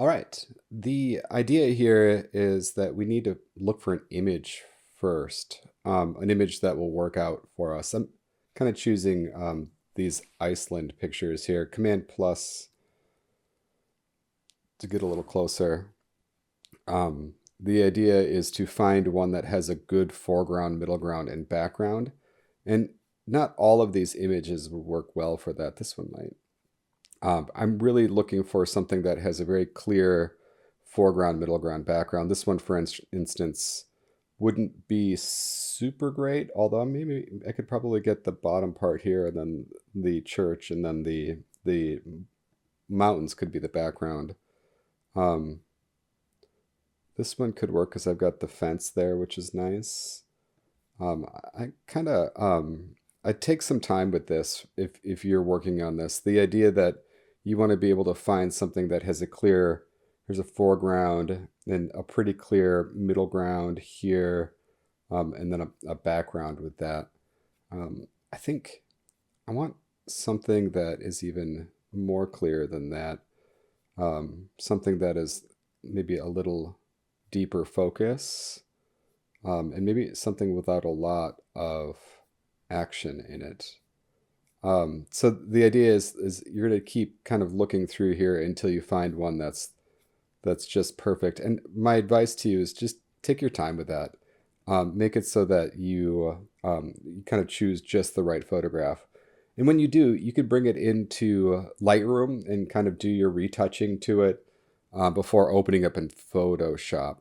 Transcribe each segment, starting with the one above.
All right. The idea here is that we need to look for an image first, an image that will work out for us. I'm kind of choosing these Iceland pictures here. Command plus to get a little closer. The idea is to find one that has a good foreground, middle ground, and background. And not all of these images would work well for that. This one might. I'm really looking for something that has a very clear foreground, middle ground, background. This one, for instance, wouldn't be super great, although maybe I could probably get the bottom part here and then the church and then the mountains could be the background. Um, this one could work because I've got the fence there, which is nice. I kind of I take some time with this if you're working on this. The idea that you want to be able to find something that has a clear, there's a foreground and a pretty clear middle ground here, and then a background with that. I think I want something that is even more clear than that. Something that is maybe a little deeper focus, and maybe something without a lot of action in it. So the idea is you're going to keep kind of looking through here until you find one that's just perfect. And my advice to you is just take your time with that. Make it so that you kind of choose just the right photograph. And when you do, you could bring it into Lightroom and kind of do your retouching to it before opening up in Photoshop.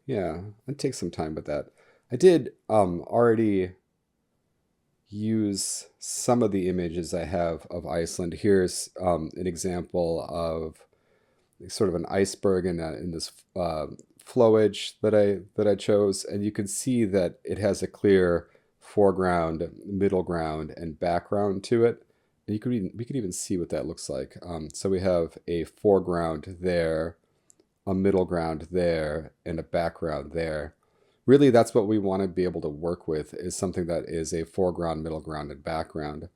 Yeah, I'd take some time with that. I did already use some of the images I have of Iceland. Here's an example of sort of an iceberg in this flowage that I chose, and you can see that it has a clear foreground, middle ground, and background to it. And we could even see what that looks like. So we have a foreground there, a middle ground there, and a background there. Really, that's what we want to be able to work with, is something that is a foreground, middle ground, and background.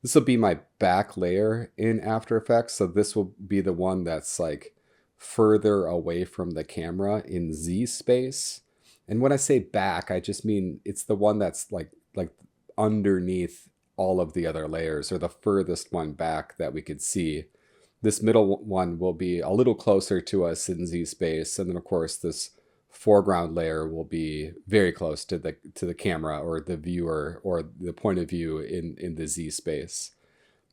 This will be my back layer in After Effects. So this will be the one that's like further away from the camera in Z space. And when I say back, I just mean it's the one that's like underneath all of the other layers, or the furthest one back that we could see. This middle one will be a little closer to us in Z space. And then of course this foreground layer will be very close to the camera or the viewer or the point of view in the Z space.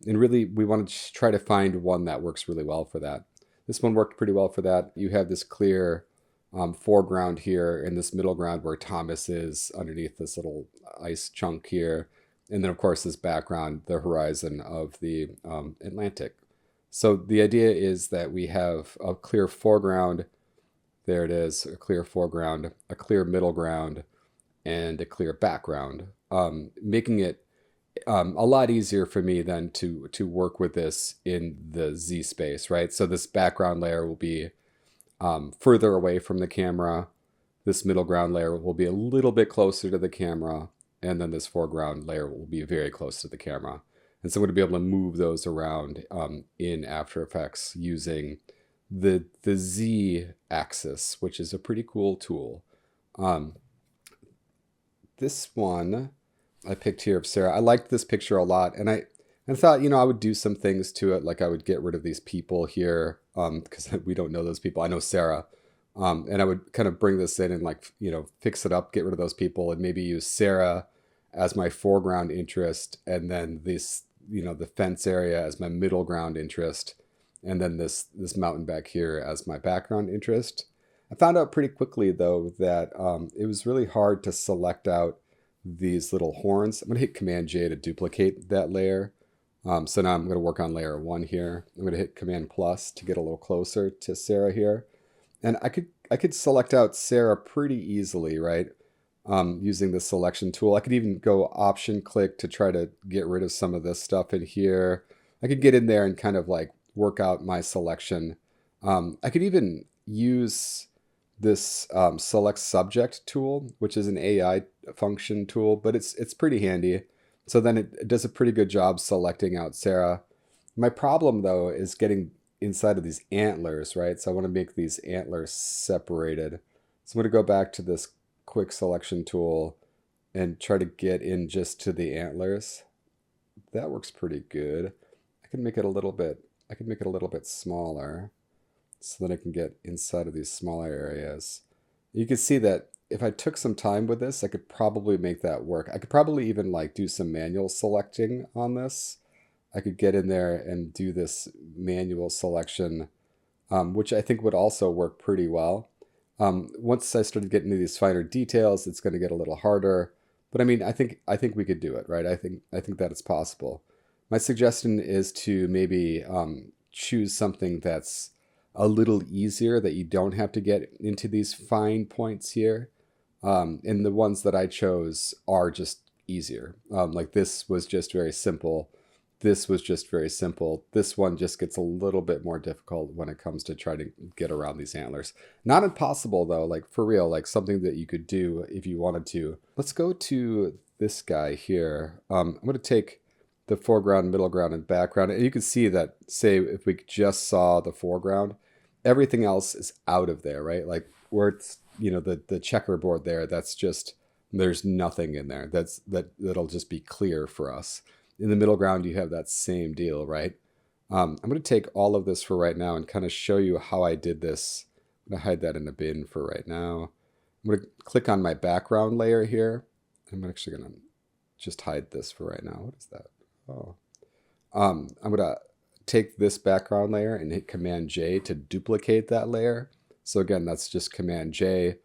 And really, we want to try to find one that works really well for that. This one worked pretty well for that. You have this clear foreground here and this middle ground where Thomas is underneath this little ice chunk here. And then, of course, this background, the horizon of the Atlantic. So the idea is that we have a clear foreground. There it is, a clear foreground, a clear middle ground, and a clear background, making it a lot easier for me then to work with this in the Z space, right? So this background layer will be further away from the camera. This middle ground layer will be a little bit closer to the camera, and then this foreground layer will be very close to the camera. And so I'm going to be able to move those around in After Effects using the Z axis, which is a pretty cool tool. This one I picked here of Sarah. I liked this picture a lot, and I thought, I would do some things to it, like I would get rid of these people here, because we don't know those people. I know Sarah, and I would kind of bring this in and fix it up, get rid of those people, and maybe use Sarah as my foreground interest, and then this, the fence area as my middle ground interest, and then this mountain back here as my background interest. I found out pretty quickly, though, that it was really hard to select out these little horns. I'm going to hit Command J to duplicate that layer. So now I'm going to work on layer 1 here. I'm going to hit Command plus to get a little closer to Sarah here. And I could select out Sarah pretty easily, right? Using the selection tool. I could even go Option click to try to get rid of some of this stuff in here. I could get in there and kind of like work out my selection. I could even use this select subject tool, which is an AI function tool, but it's pretty handy. So then it does a pretty good job selecting out Sarah. My problem though is getting inside of these antlers, right? So I want to make these antlers separated. So I'm going to go back to this quick selection tool and try to get in just to the antlers. That works pretty good. I can make it a little bit, I can make it a little bit smaller so that I can get inside of these smaller areas. You can see that if I took some time with this, I could probably make that work. I could probably even like do some manual selecting on this. I could get in there and do this manual selection, which I think would also work pretty well. Once I started getting into these finer details, it's going to get a little harder. But I mean, I think we could do it, right? I think that it's possible. My suggestion is to maybe choose something that's a little easier, that you don't have to get into these fine points here. And the ones that I chose are just easier. Like this was just very simple. This was just very simple. This one just gets a little bit more difficult when it comes to trying to get around these antlers. Not impossible though, like for real, like something that you could do if you wanted to. Let's go to this guy here. I'm going to take the foreground, middle ground, and background. And you can see that, say, if we just saw the foreground, everything else is out of there, right? Like where it's, the checkerboard there, that's just, there's nothing in there. That'll just be clear for us. In the middle ground, you have that same deal, right? I'm going to take all of this for right now and kind of show you how I did this. I'm going to hide that in a bin for right now. I'm going to click on my background layer here. I'm actually going to just hide this for right now. What is that? Oh. I'm going to take this background layer and hit Command J to duplicate that layer. So again, that's just Command J.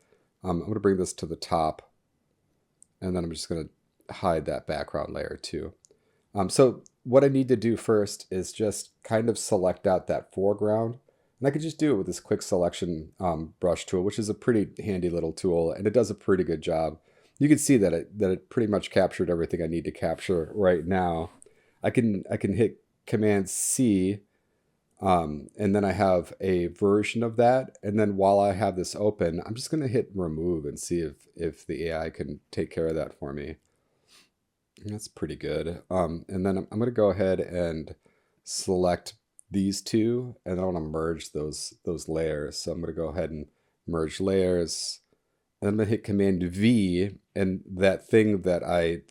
I'm going to bring this to the top, and then I'm just going to hide that background layer too. So what I need to do first is just kind of select out that foreground. And I could just do it with this quick selection brush tool, which is a pretty handy little tool, and it does a pretty good job. You can see that it pretty much captured everything I need to capture right now. I can hit Command C, and then I have a version of that. And then while I have this open, I'm just going to hit remove and see if the AI can take care of that for me. That's pretty good. And then I'm going to go ahead and select these two, and I want to merge those layers. So I'm going to go ahead and merge layers, and I'm going to hit Command V, and that thing that I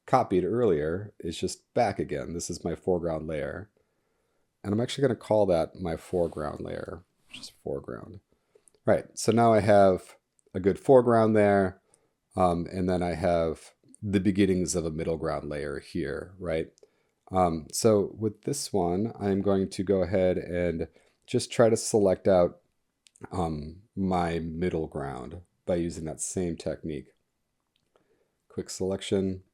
copied earlier is just back again. This is my foreground layer, and I'm actually going to call that my foreground layer, just foreground. Right. So now I have a good foreground there, and then I have the beginnings of a middle ground layer here, right? So with this one, I'm going to go ahead and just try to select out my middle ground by using that same technique. Quick selection.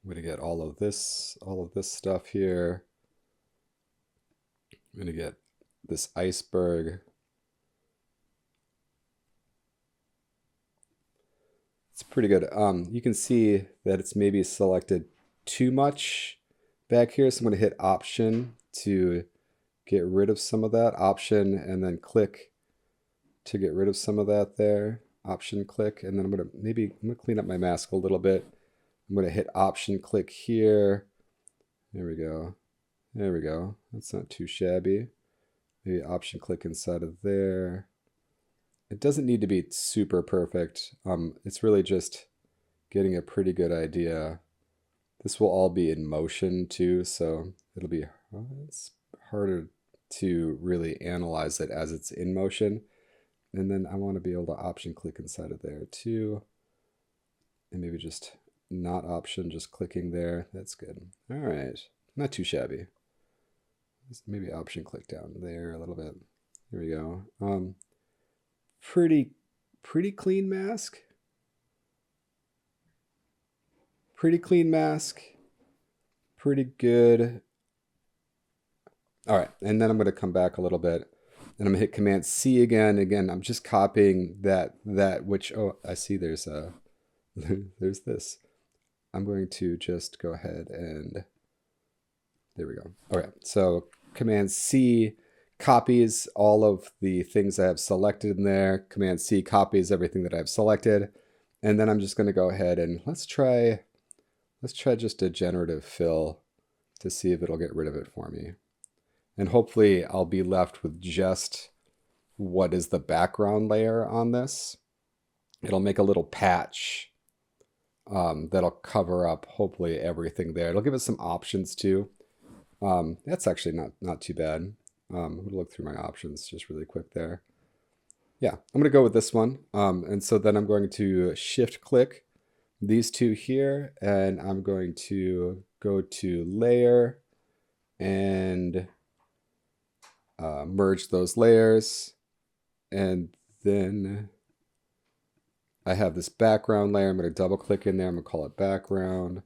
I'm going to get all of this stuff here. I'm going to get this iceberg. It's pretty good. You can see that it's maybe selected too much back here. So I'm going to hit Option to get rid of some of that. Option, and then click to get rid of some of that there. Option, click, and then I'm going to clean up my mask a little bit. I'm going to hit Option, click here. There we go. There we go. That's not too shabby. Maybe Option, click inside of there. It doesn't need to be super perfect. It's really just getting a pretty good idea. This will all be in motion too, so it's harder to really analyze it as it's in motion. And then I want to be able to option click inside of there too. And maybe just not option, just clicking there. That's good. All right, not too shabby. Maybe option click down there a little bit. Here we go. Pretty clean mask. Pretty clean mask. Pretty good. All right, and then I'm going to come back a little bit, and I'm going to hit Command C again. Again, I'm just copying that which, oh, I see there's there's this. I'm going to just go ahead and, there we go. Okay, so Command C copies all of the things I have selected in there. Command C copies everything that I've selected. And then I'm just going to go ahead and let's try just a generative fill to see if it'll get rid of it for me. And hopefully I'll be left with just what is the background layer on this. It'll make a little patch that'll cover up hopefully everything there. It'll give us some options too. That's actually not too bad. I'm going to look through my options just really quick there. Yeah, I'm going to go with this one. And so then I'm going to shift click these two here, and I'm going to go to layer and merge those layers. And then I have this background layer. I'm going to double click in there. I'm going to call it background.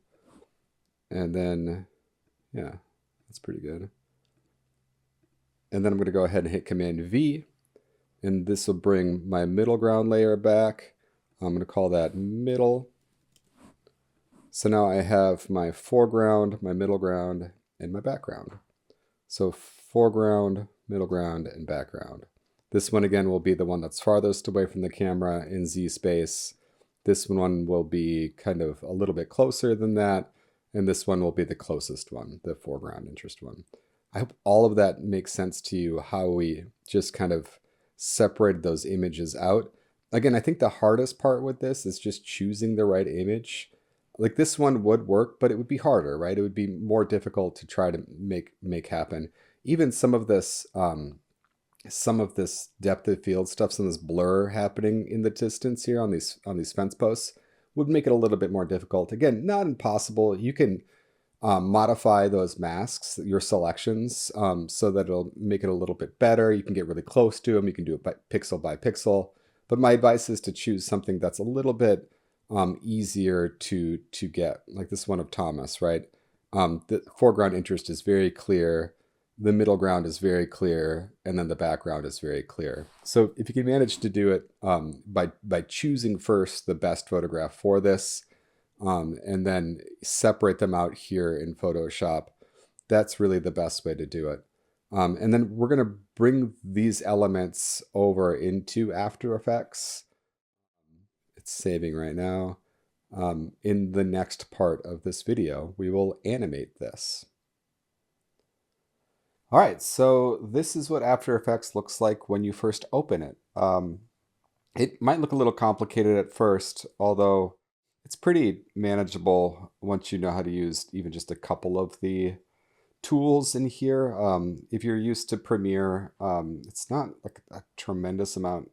And then, yeah, that's pretty good. And then I'm going to go ahead and hit Command V. And this will bring my middle ground layer back. I'm going to call that middle. So now I have my foreground, my middle ground, and my background. So foreground, middle ground, and background. This one again will be the one that's farthest away from the camera in Z space. This one will be kind of a little bit closer than that. And this one will be the closest one, the foreground interest one. I hope all of that makes sense to you, how we just kind of separated those images out. Again, I think the hardest part with this is just choosing the right image. Like this one would work, but it would be harder, right? It would be more difficult to try to make happen. Even some of this depth of field stuff, some of this blur happening in the distance here on these fence posts would make it a little bit more difficult. Again, not impossible. You can modify those masks, your selections, so that it'll make it a little bit better. You can get really close to them. You can do it by pixel. But my advice is to choose something that's a little bit easier to get, like this one of Thomas, right? The foreground interest is very clear. The middle ground is very clear, and then the background is very clear. So if you can manage to do it by choosing first the best photograph for this, and then separate them out here in Photoshop, that's really the best way to do it. And then we're going to bring these elements over into After Effects. It's saving right now. In the next part of this video, we will animate this. All right, so this is what After Effects looks like when you first open it. It might look a little complicated at first, although it's pretty manageable once you know how to use even just a couple of the tools in here. If you're used to Premiere, it's not like a tremendous amount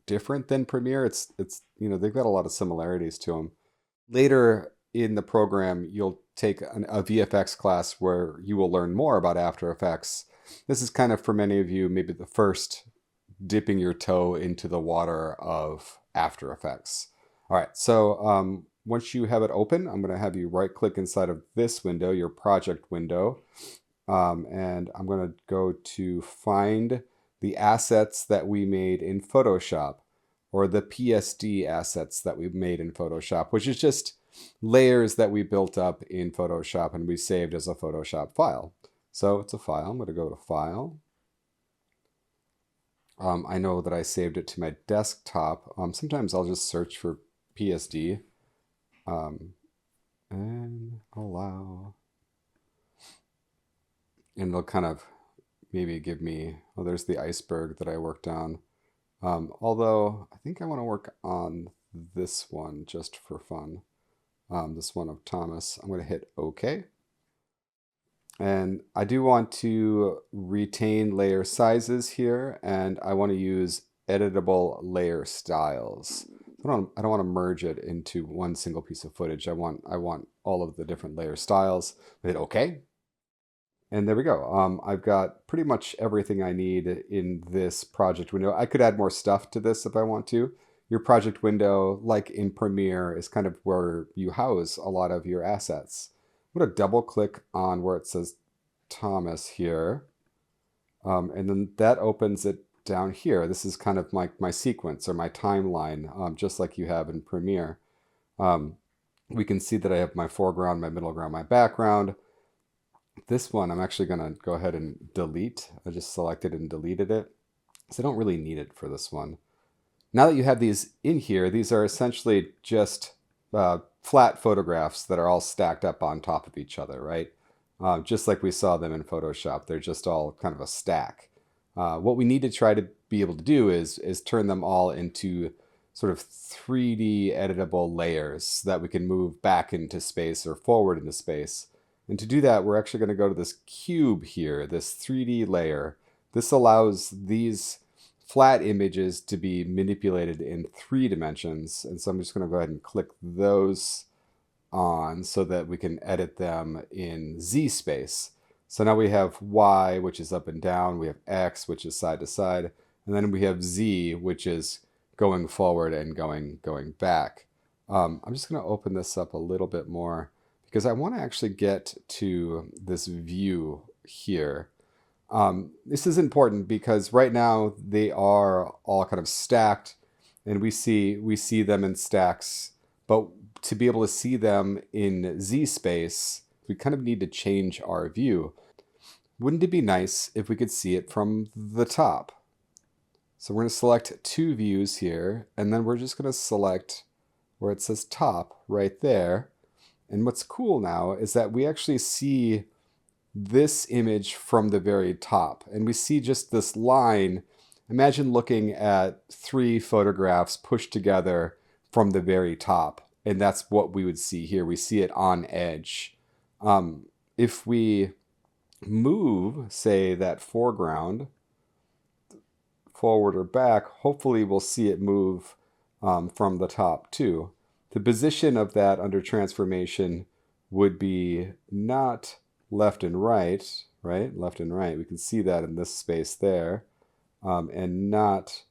different than Premiere. It's they've got a lot of similarities to them. Later in the program, you'll take a VFX class where you will learn more about After Effects. This is kind of, for many of you, maybe the first dipping your toe into the water of After Effects. All right, so once you have it open, I'm going to have you right-click inside of this window, your project window, and I'm going to go to find the assets that we made in Photoshop, or the PSD assets that we've made in Photoshop, which is just layers that we built up in Photoshop and we saved as a Photoshop file. So it's a file. I'm going to go to File. I know that I saved it to my desktop. Sometimes I'll just search for PSD and allow. And it'll kind of maybe give me, oh, there's the iceberg that I worked on. Although I think I want to work on this one just for fun. This one of Thomas. I'm going to hit OK. And I do want to retain layer sizes here, and I want to use editable layer styles. I don't want to merge it into one single piece of footage. I want all of the different layer styles. Hit OK. And there we go. I've got pretty much everything I need in this project window. I could add more stuff to this if I want to. Your project window, like in Premiere, is kind of where you house a lot of your assets. I'm going to double click on where it says Thomas here. And then that opens it down here. This is kind of my sequence or my timeline, just like you have in Premiere. We can see that I have my foreground, my middle ground, my background. This one I'm actually going to go ahead and delete. I just selected and deleted it. So I don't really need it for this one. Now that you have these in here, these are essentially just flat photographs that are all stacked up on top of each other, right? just like we saw them in Photoshop. They're just all kind of a stack. What we need to try to be able to do is turn them all into sort of 3D editable layers that we can move back into space or forward into space. And to do that, we're actually going to go to this cube here, this 3D layer. This allows these flat images to be manipulated in 3 dimensions. And so I'm just going to go ahead and click those on so that we can edit them in Z space. So now we have Y, which is up and down. We have X, which is side to side. And then we have Z, which is going forward and going back. I'm just going to open this up a little bit more because I want to actually get to this view here. This is important because right now they are all kind of stacked, and we see them in stacks. But to be able to see them in Z space, we kind of need to change our view. Wouldn't it be nice if we could see it from the top? So we're going to select 2 views here, and then we're just going to select where it says top right there. And what's cool now is that we actually see this image from the very top, and we see just this line. Imagine looking at 3 photographs pushed together from the very top, and that's what we would see here. We see it on edge. If we move, say, that foreground forward or back, hopefully we'll see it move from the top too. The position of that under transformation would be not left and right, right? Left and right. We can see that in this space there, and not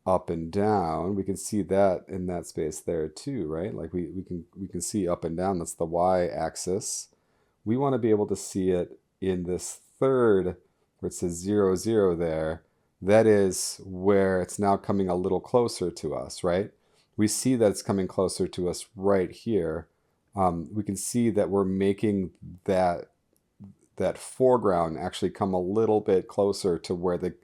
up and down. We can see that in that space there too, right? Like we can see up and down. That's the y-axis. We want to be able to see it in this third where it says 0, 0 there. That is where it's now coming a little closer to us, right? We see that it's coming closer to us right here. We can see that we're making that foreground actually come a little bit closer to where the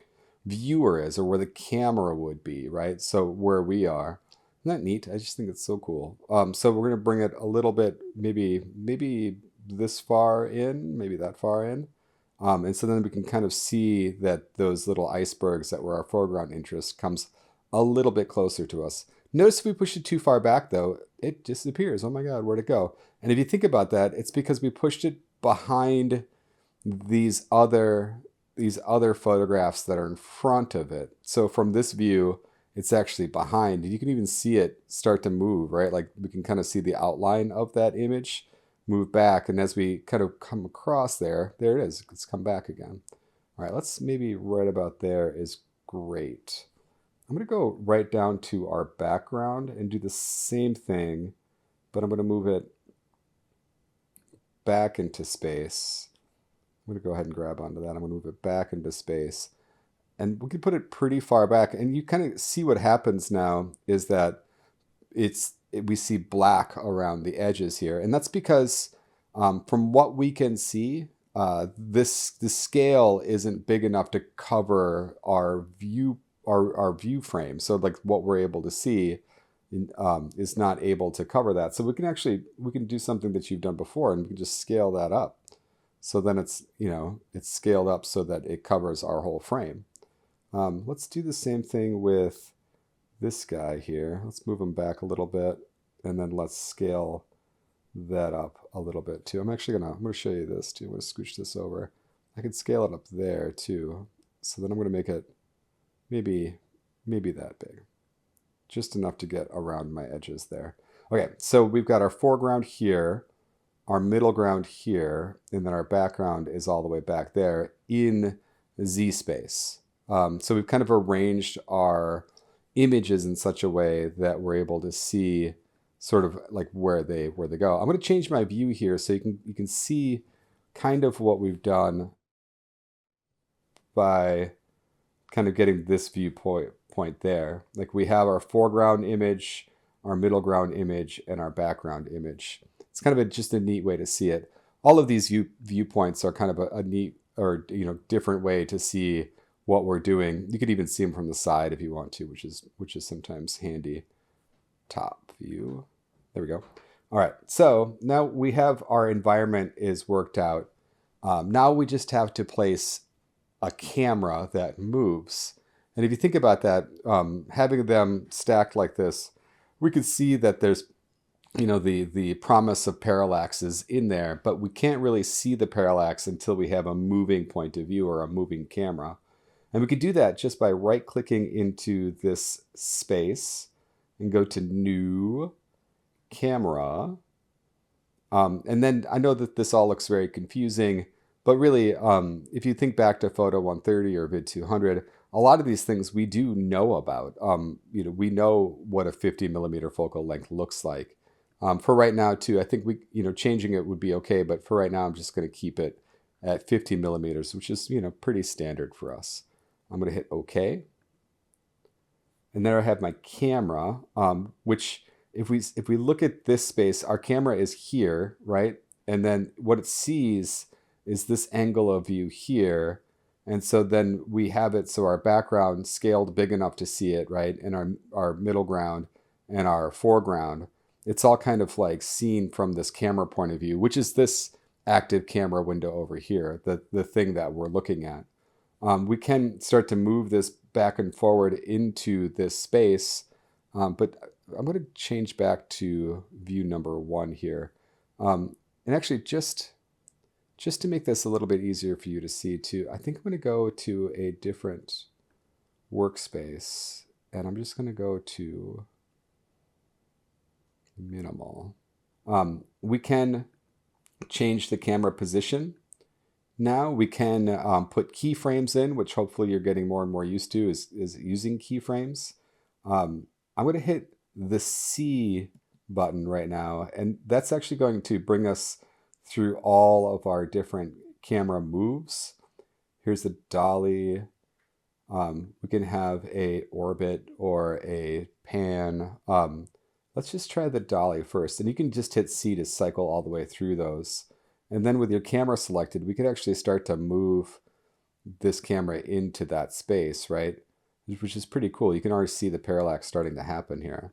viewer is, or where the camera would be, right? So where we are. Isn't that neat? I just think it's so cool. So we're going to bring it a little bit, maybe this far in, maybe that far in. And so then we can kind of see that those little icebergs that were our foreground interest comes a little bit closer to us. Notice if we push it too far back, though, it disappears. Oh my God, where'd it go? And if you think about that, it's because we pushed it behind these other photographs that are in front of it. So from this view, it's actually behind. And you can even see it start to move, right? Like we can kind of see the outline of that image move back. And as we kind of come across there it is. It's come back again. All right, let's maybe right about there is great. I'm going to go right down to our background and do the same thing, but I'm going to move it back into space. I'm going to go ahead and grab onto that. I'm going to move it back into space. And we can put it pretty far back. And you kind of see what happens now is that we see black around the edges here. And that's because from what we can see, the scale isn't big enough to cover our view frame. So like what we're able to see is not able to cover that. So we can do something that you've done before, and we can just scale that up. So then it's scaled up so that it covers our whole frame. Let's do the same thing with this guy here. Let's move him back a little bit, and then let's scale that up a little bit too. I'm gonna show you this too. I'm gonna scooch this over. I can scale it up there too. So then I'm gonna make it maybe that big, just enough to get around my edges there. Okay, so we've got our foreground here, our middle ground here, and then our background is all the way back there in Z space. So we've kind of arranged our images in such a way that we're able to see sort of like where they go. I'm going to change my view here so you can see kind of what we've done by kind of getting this viewpoint there. Like we have our foreground image, our middle ground image, and our background image. It's kind of just a neat way to see it. All of these viewpoints are kind of a neat or different way to see what we're doing. You could even see them from the side if you want to, which is sometimes handy. Top view. There we go. All right, so now we have our environment is worked out. Now we just have to place a camera that moves. And if you think about that, having them stacked like this, we can see that there's, the promise of parallax is in there, but we can't really see the parallax until we have a moving point of view or a moving camera. And we could do that just by right-clicking into this space and go to New Camera. And then I know that this all looks very confusing, but really, if you think back to Photo 130 or Vid 200, a lot of these things we do know about. We know what a 50 millimeter focal length looks like. For right now, too, I think changing it would be okay, but for right now, I'm just going to keep it at 50 millimeters, which is, pretty standard for us. I'm going to hit OK. And there I have my camera, which if we look at this space, our camera is here, right? And then what it sees is this angle of view here. And so then we have it so our background scaled big enough to see it, right? And our middle ground and our foreground, it's all kind of like seen from this camera point of view, which is this active camera window over here, the thing that we're looking at. We can start to move this back and forward into this space, but I'm going to change back to view number 1 here. And actually, just to make this a little bit easier for you to see too, I think I'm going to go to a different workspace, and I'm just going to go to minimal. We can change the camera position. Now we can put keyframes in, which hopefully you're getting more and more used to is using keyframes. I'm going to hit the C button right now, and that's actually going to bring us through all of our different camera moves. Here's the dolly. We can have a orbit or a pan. Let's just try the dolly first, and you can just hit C to cycle all the way through those. And then with your camera selected, we could actually start to move this camera into that space, right? Which is pretty cool. You can already see the parallax starting to happen here.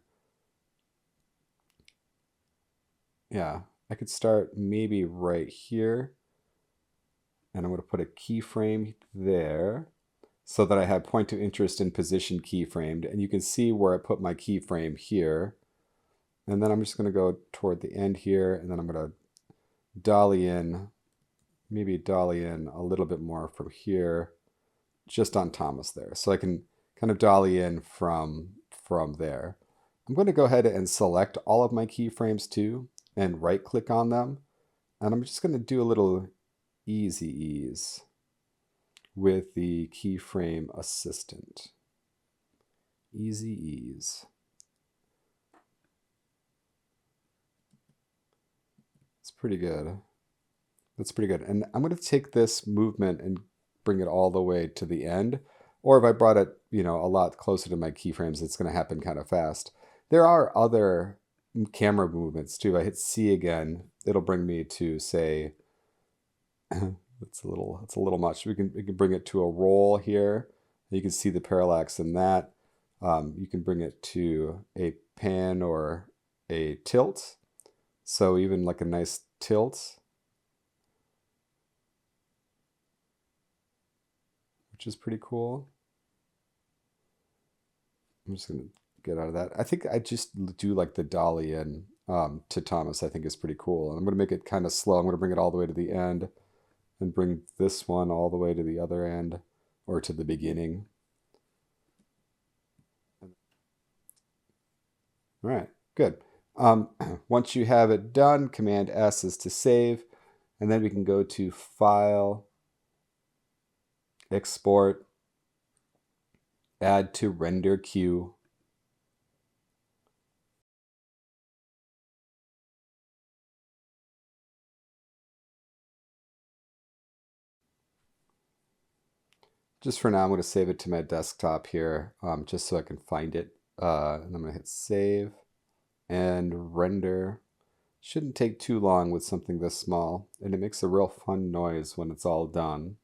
Yeah, I could start maybe right here. And I'm going to put a keyframe there so that I have point to interest and position keyframed. And you can see where I put my keyframe here. And then I'm just going to go toward the end here, and then I'm going to dolly in, maybe dolly in a little bit more from here, just on Thomas there. So I can kind of dolly in from there. I'm going to go ahead and select all of my keyframes too, and right click on them. And I'm just going to do a little easy ease with the keyframe assistant. Easy ease. It's pretty good. That's pretty good. And I'm going to take this movement and bring it all the way to the end. Or if I brought it, a lot closer to my keyframes, it's going to happen kind of fast. There are other camera movements too. I hit C again. It'll bring me to, say, it's a little much. We can bring it to a roll here. You can see the parallax in that. You can bring it to a pan or a tilt. So even like a nice tilt, which is pretty cool. I'm just going to get out of that. I think I just do like the dolly in to Thomas, I think is pretty cool. And I'm going to make it kind of slow. I'm going to bring it all the way to the end and bring this one all the way to the other end or to the beginning. All right, good. Once you have it done, Command S is to save, and then we can go to File, Export, Add to Render Queue. Just for now, I'm going to save it to my desktop here, just so I can find it. And I'm going to hit Save and Render. Shouldn't take too long with something this small, and it makes a real fun noise when it's all done.